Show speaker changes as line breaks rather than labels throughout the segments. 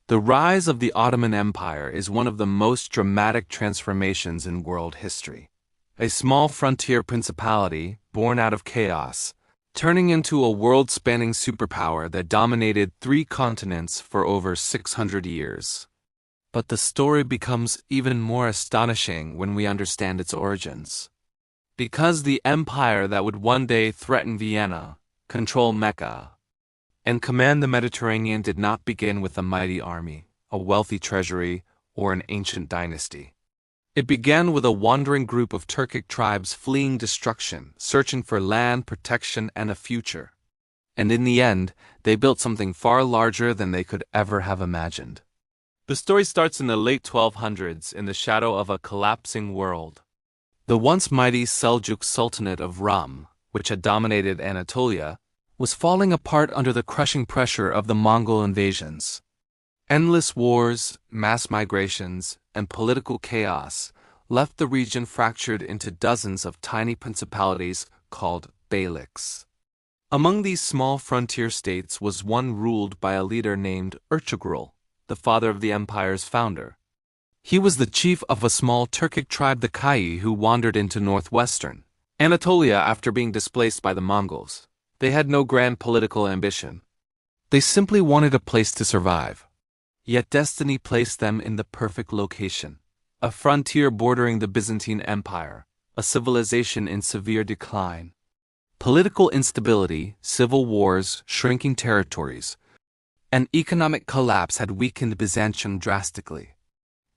The rise of the Ottoman Empire is one of the most dramatic transformations in world history. A small frontier principality, born out of chaos, turning into a world-spanning superpower that dominated 3 continents for over 600 years. But the story becomes even more astonishing when we understand its origins. Because the empire that would one day threaten Vienna, control Mecca, and command the Mediterranean did not begin with a mighty army, a wealthy treasury, or an ancient dynasty. It began with a wandering group of Turkic tribes fleeing destruction, searching for land, protection, and a future. And in the end, they built something far larger than they could ever have imagined. The story starts in the late 1200s in the shadow of a collapsing world. The once mighty Seljuk Sultanate of Rum, which had dominated Anatolia, was falling apart under the crushing pressure of the Mongol invasions. Endless wars, mass migrations, and political chaos left the region fractured into dozens of tiny principalities called Beyliks. Among these small frontier states was one ruled by a leader named Ertugrul, the father of the empire's founder. He was the chief of a small Turkic tribe, the Kai, who wandered into northwestern Anatolia after being displaced by the Mongols. They had no grand political ambition. They simply wanted a place to survive. Yet destiny placed them in the perfect location, a frontier bordering the Byzantine Empire, a civilization in severe decline. Political instability, civil wars, shrinking territories, and economic collapse had weakened Byzantium drastically.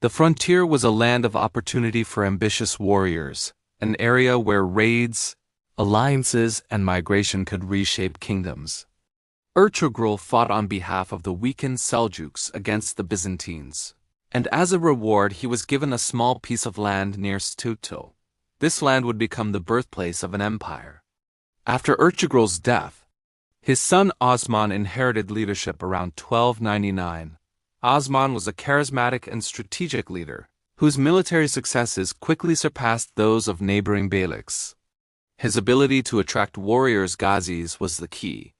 The frontier was a land of opportunity for ambitious warriors, an area where raids, alliances, and migration could reshape kingdoms. Ertugrul fought on behalf of the weakened Seljuks against the Byzantines, and as a reward he was given a small piece of land near Stuto. This land would become the birthplace of an empire. After Ertugrul's death, his son Osman inherited leadership around 1299. Osman was a charismatic and strategic leader, whose military successes quickly surpassed those of neighboring Beyliks. His ability to attract warriors Ghazis was the key.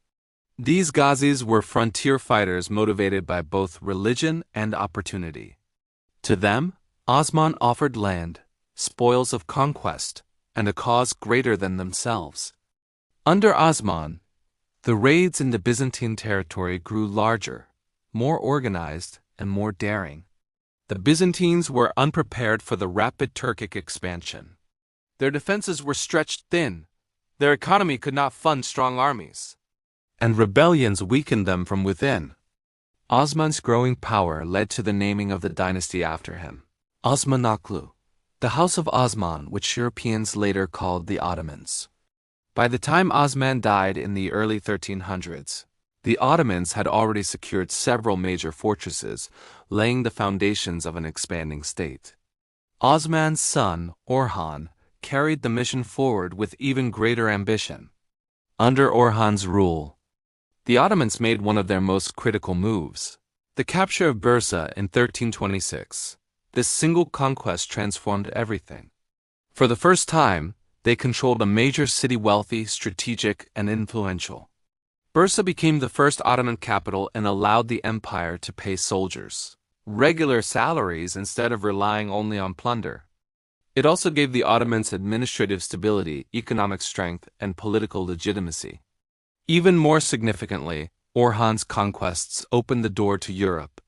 These Ghazis were frontier fighters motivated by both religion and opportunity. To them, Osman offered land, spoils of conquest, and a cause greater than themselves. Under Osman, the raids into Byzantine territory grew larger, more organized, and more daring. The Byzantines were unprepared for the rapid Turkic expansion. Their defenses were stretched thin, their economy could not fund strong armies, and rebellions weakened them from within. Osman's growing power led to the naming of the dynasty after him, Osmanoglu, the House of Osman, which Europeans later called the Ottomans. By the time Osman died in the early 1300s, the Ottomans had already secured several major fortresses, laying the foundations of an expanding state. Osman's son, Orhan, carried the mission forward with even greater ambition. Under Orhan's rule, the Ottomans made one of their most critical moves, the capture of Bursa in 1326. This single conquest transformed everything. For the first time, they controlled a major city, wealthy, strategic, and influential. Bursa became the first Ottoman capital and allowed the empire to pay soldiers regular salaries instead of relying only on plunder. It also gave the Ottomans administrative stability, economic strength, and political legitimacy. Even more significantly, Orhan's conquests opened the door to Europe.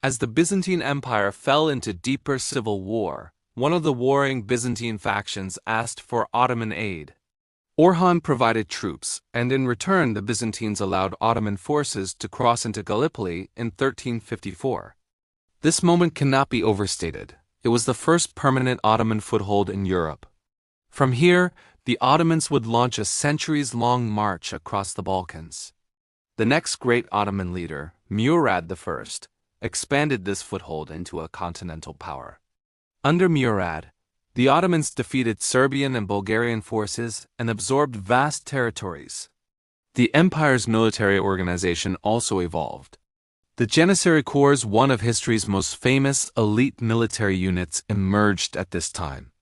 As the Byzantine Empire fell into deeper civil war, one of the warring Byzantine factions asked for Ottoman aid. Orhan provided troops, and in return the Byzantines allowed Ottoman forces to cross into Gallipoli in 1354. This moment cannot be overstated. It was the first permanent Ottoman foothold in Europe. From here, the Ottomans would launch a centuries-long march across the Balkans. The next great Ottoman leader, Murad I, expanded this foothold into a continental power. Under Murad, the Ottomans defeated Serbian and Bulgarian forces and absorbed vast territories. The empire's military organization also evolved. The Janissary Corps, one of history's most famous elite military units, emerged at this time.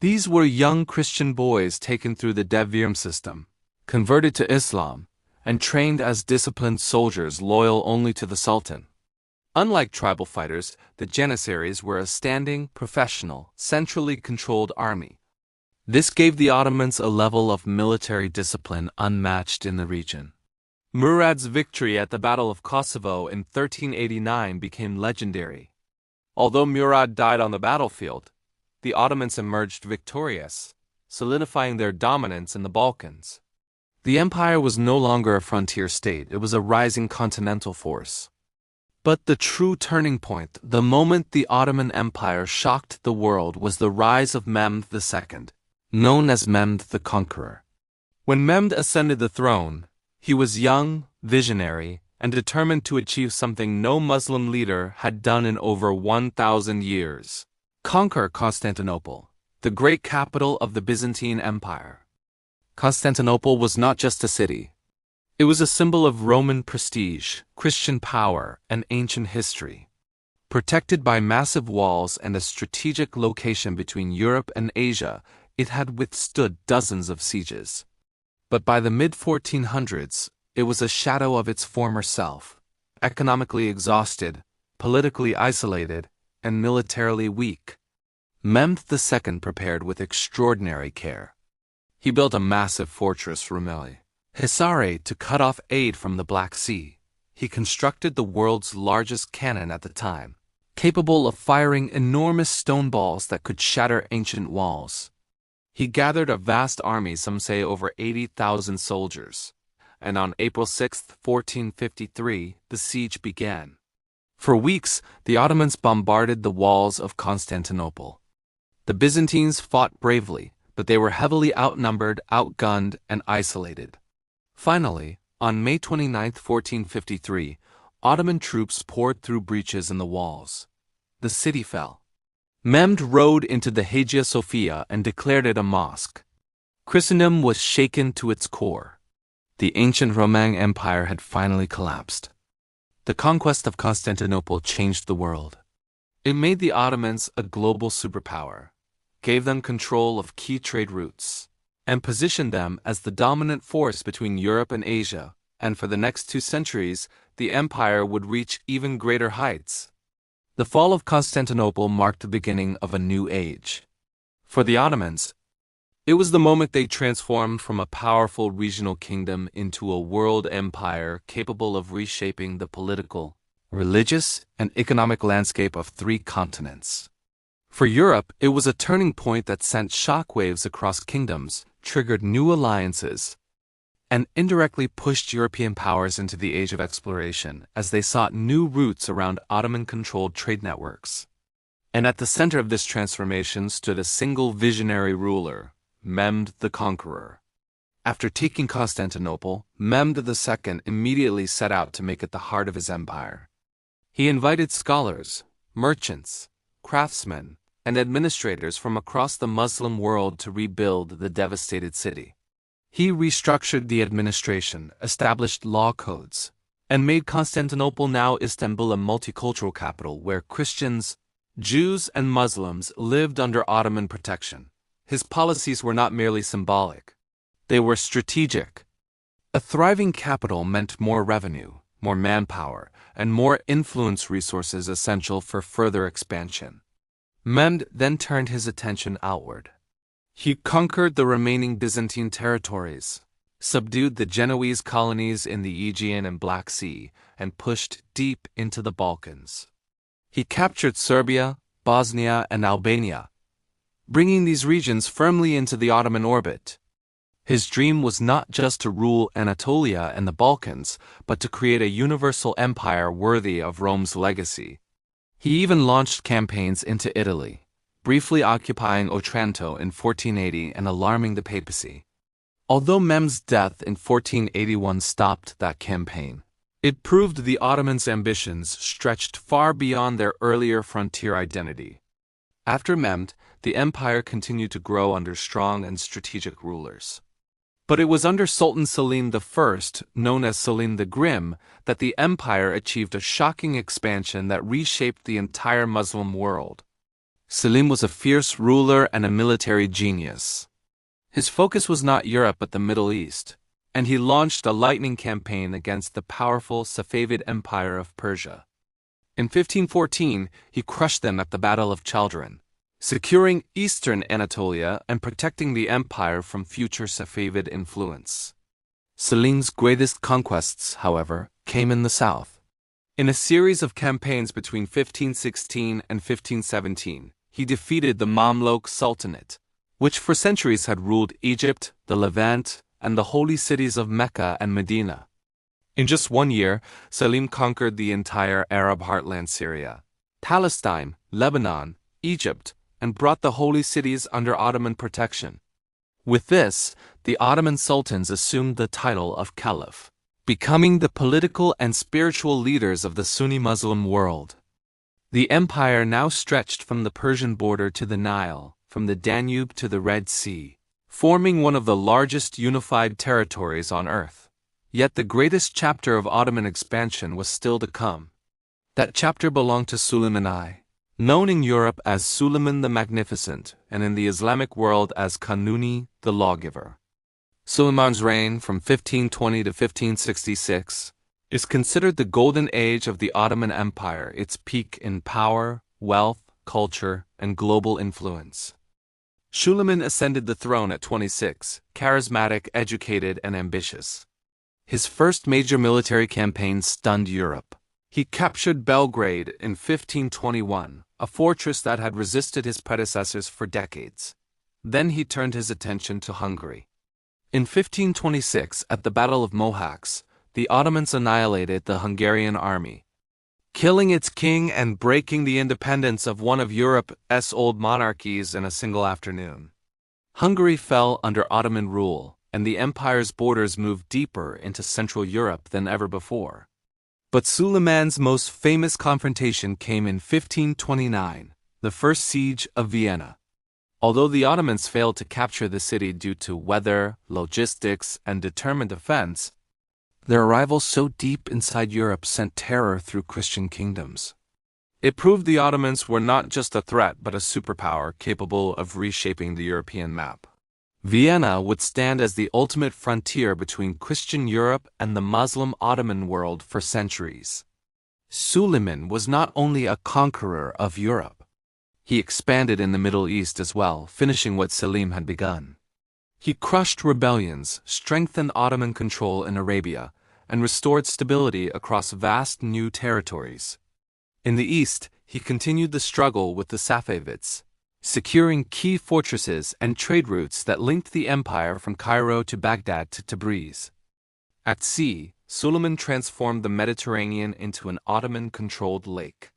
These were young Christian boys taken through the Devrim system, converted to Islam, and trained as disciplined soldiers loyal only to the Sultan. Unlike tribal fighters, the Janissaries were a standing, professional, centrally controlled army. This gave the Ottomans a level of military discipline unmatched in the region. Murad's victory at the Battle of Kosovo in 1389 became legendary. Although Murad died on the battlefield, the Ottomans emerged victorious, solidifying their dominance in the Balkans. The empire was no longer a frontier state, it was a rising continental force. But the true turning point, the moment the Ottoman Empire shocked the world, was the rise of Mehmed II, known as Mehmed the Conqueror. When Mehmed ascended the throne, he was young, visionary, and determined to achieve something no Muslim leader had done in over 1,000 years: conquer Constantinople, the great capital of the Byzantine Empire. Constantinople was not just a city. It was a symbol of Roman prestige, Christian power, and ancient history. Protected by massive walls and a strategic location between Europe and Asia, it had withstood dozens of sieges. But by the mid-1400s, it was a shadow of its former self, economically exhausted, politically isolated, and militarily weak. Mehmed II prepared with extraordinary care. He built a massive fortress, Rumeli Hisare, to cut off aid from the Black Sea. He constructed the world's largest cannon at the time, capable of firing enormous stone balls that could shatter ancient walls. He gathered a vast army, some say over 80,000 soldiers, and on April 6, 1453, the siege began. For weeks, the Ottomans bombarded the walls of Constantinople. The Byzantines fought bravely, but they were heavily outnumbered, outgunned, and isolated. Finally, on May 29, 1453, Ottoman troops poured through breaches in the walls. The city fell. Mehmed rode into the Hagia Sophia and declared it a mosque. Christendom was shaken to its core. The ancient Roman Empire had finally collapsed. The conquest of Constantinople changed the world. It made the Ottomans a global superpower, gave them control of key trade routes, and positioned them as the dominant force between Europe and Asia, and for the next 2 centuries, the empire would reach even greater heights. The fall of Constantinople marked the beginning of a new age. For the Ottomans, it was the moment they transformed from a powerful regional kingdom into a world empire capable of reshaping the political, religious, and economic landscape of 3 continents. For Europe, it was a turning point that sent shockwaves across kingdoms, triggered new alliances, and indirectly pushed European powers into the age of exploration as they sought new routes around Ottoman-controlled trade networks. And at the center of this transformation stood a single visionary ruler, Mehmed the Conqueror. After taking Constantinople, Mehmed II immediately set out to make it the heart of his empire. He invited scholars, merchants, craftsmen, and administrators from across the Muslim world to rebuild the devastated city. He restructured the administration, established law codes, and made Constantinople, now Istanbul, a multicultural capital where Christians, Jews, and Muslims lived under Ottoman protection. His policies were not merely symbolic. They were strategic. A thriving capital meant more revenue, more manpower, and more influence resources essential for further expansion. Mehmed then turned his attention outward. He conquered the remaining Byzantine territories, subdued the Genoese colonies in the Aegean and Black Sea, and pushed deep into the Balkans. He captured Serbia, Bosnia, and Albania, bringing these regions firmly into the Ottoman orbit. His dream was not just to rule Anatolia and the Balkans, but to create a universal empire worthy of Rome's legacy. He even launched campaigns into Italy, briefly occupying Otranto in 1480 and alarming the papacy. Although Mehmed's death in 1481 stopped that campaign, it proved the Ottomans' ambitions stretched far beyond their earlier frontier identity. After Mehmed, the empire continued to grow under strong and strategic rulers. But it was under Sultan Selim I, known as Selim the Grim, that the empire achieved a shocking expansion that reshaped the entire Muslim world. Selim was a fierce ruler and a military genius. His focus was not Europe but the Middle East, and he launched a lightning campaign against the powerful Safavid Empire of Persia. In 1514, he crushed them at the Battle of Chaldiran, securing eastern Anatolia and protecting the empire from future Safavid influence. Selim's greatest conquests, however, came in the south. In a series of campaigns between 1516 and 1517, he defeated the Mamluk Sultanate, which for centuries had ruled Egypt, the Levant, and the holy cities of Mecca and Medina. In just 1 year, Selim conquered the entire Arab heartland Syria, Palestine, Lebanon, Egypt, and brought the holy cities under Ottoman protection. With this, the Ottoman sultans assumed the title of caliph, becoming the political and spiritual leaders of the Sunni Muslim world. The empire now stretched from the Persian border to the Nile, from the Danube to the Red Sea, forming one of the largest unified territories on earth. Yet the greatest chapter of Ottoman expansion was still to come. That chapter belonged to Suleiman I, known in Europe as Suleiman the Magnificent and in the Islamic world as Kanuni the Lawgiver. Suleiman's reign from 1520 to 1566 is considered the golden age of the Ottoman Empire, its peak in power, wealth, culture, and global influence. Suleiman ascended the throne at 26, charismatic, educated, and ambitious. His first major military campaign stunned Europe. He captured Belgrade in 1521, a fortress that had resisted his predecessors for decades. Then he turned his attention to Hungary. In 1526, at the Battle of Mohacs, the Ottomans annihilated the Hungarian army, killing its king and breaking the independence of one of Europe's old monarchies in a single afternoon. Hungary fell under Ottoman rule, and the empire's borders moved deeper into Central Europe than ever before. But Suleiman's most famous confrontation came in 1529, the First Siege of Vienna. Although the Ottomans failed to capture the city due to weather, logistics, and determined defense, their arrival so deep inside Europe sent terror through Christian kingdoms. It proved the Ottomans were not just a threat but a superpower capable of reshaping the European map. Vienna would stand as the ultimate frontier between Christian Europe and the Muslim Ottoman world for centuries. Suleiman was not only a conqueror of Europe. He expanded in the Middle East as well, finishing what Selim had begun. He crushed rebellions, strengthened Ottoman control in Arabia, and restored stability across vast new territories. In the east, he continued the struggle with the Safavids, securing key fortresses and trade routes that linked the empire from Cairo to Baghdad to Tabriz. At sea, Suleiman transformed the Mediterranean into an Ottoman-controlled lake.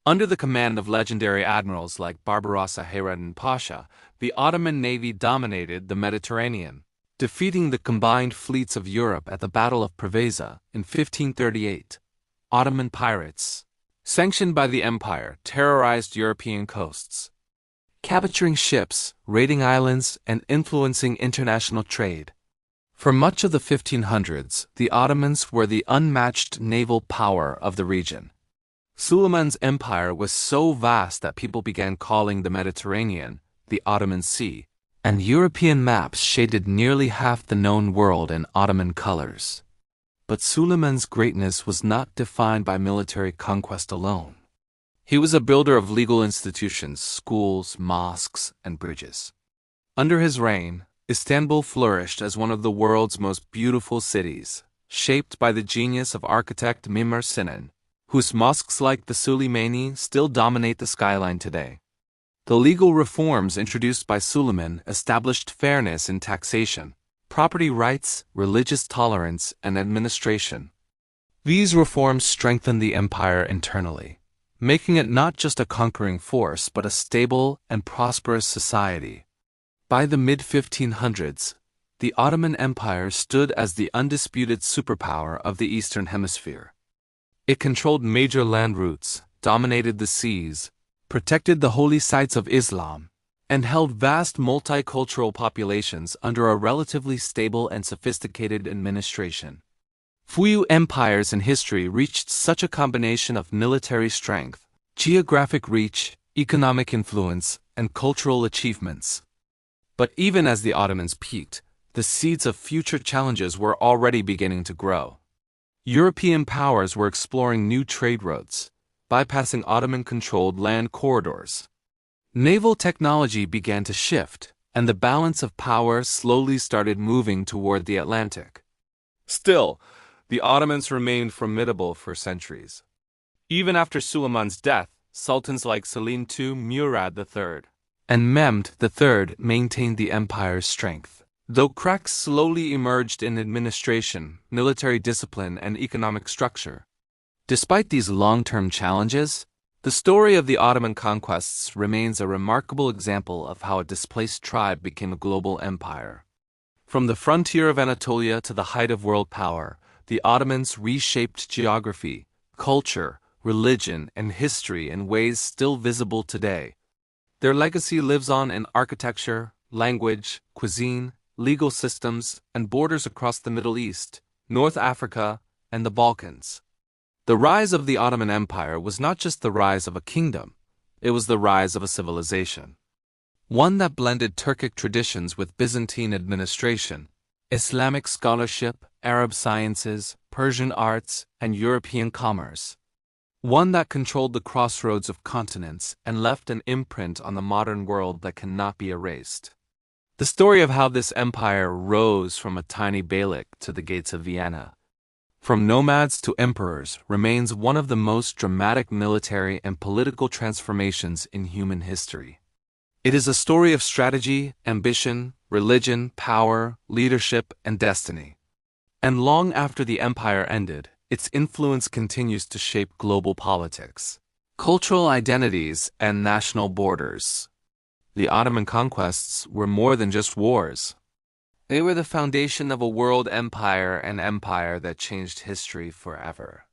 Under the command of legendary admirals like Barbarossa Hayreddin Pasha, the Ottoman navy dominated the Mediterranean, defeating the combined fleets of Europe at the Battle of Preveza in 1538. Ottoman pirates, sanctioned by the empire, terrorized European coasts, capturing ships, raiding islands, and influencing international trade. For much of the 1500s, the Ottomans were the unmatched naval power of the region. Suleiman's empire was so vast that people began calling the Mediterranean the Ottoman Sea, and European maps shaded nearly half the known world in Ottoman colors. But Suleiman's greatness was not defined by military conquest alone. He was a builder of legal institutions, schools, mosques, and bridges. Under his reign, Istanbul flourished as one of the world's most beautiful cities, shaped by the genius of architect Mimar Sinan, whose mosques like the Suleimani still dominate the skyline today. The legal reforms introduced by Suleiman established fairness in taxation, property rights, religious tolerance, and administration. These reforms strengthened the empire internally, making it not just a conquering force but a stable and prosperous society. By the mid-1500s, the Ottoman Empire stood as the undisputed superpower of the Eastern Hemisphere. It controlled major land routes, dominated the seas, protected the holy sites of Islam, and held vast multicultural populations under a relatively stable and sophisticated administration. Few empires in history reached such a combination of military strength, geographic reach, economic influence, and cultural achievements. But even as the Ottomans peaked, the seeds of future challenges were already beginning to grow. European powers were exploring new trade routes. bypassing Ottoman-controlled land corridors. Naval technology began to shift, and the balance of power slowly started moving toward the Atlantic. Still, the Ottomans remained formidable for centuries. Even after Suleiman's death, sultans like Selim II, Murad III, and Mehmed III maintained the empire's strength. Though cracks slowly emerged in administration, military discipline, and economic structure. Despite these long-term challenges, the story of the Ottoman conquests remains a remarkable example of how a displaced tribe became a global empire. From the frontier of Anatolia to the height of world power, the Ottomans reshaped geography, culture, religion, and history in ways still visible today. Their legacy lives on in architecture, language, cuisine, legal systems, and borders across the Middle East, North Africa, and the Balkans. The rise of the Ottoman Empire was not just the rise of a kingdom, it was the rise of a civilization. One that blended Turkic traditions with Byzantine administration, Islamic scholarship, Arab sciences, Persian arts, and European commerce. One that controlled the crossroads of continents and left an imprint on the modern world that cannot be erased. The story of how this empire rose from a tiny Beylik to the gates of Vienna, from nomads to emperors, remains one of the most dramatic military and political transformations in human history. It is a story of strategy, ambition, religion, power, leadership, and destiny. And long after the empire ended, its influence continues to shape global politics, cultural identities, and national borders. The Ottoman conquests were more than just wars. They were the foundation of a world empire, an empire that changed history forever.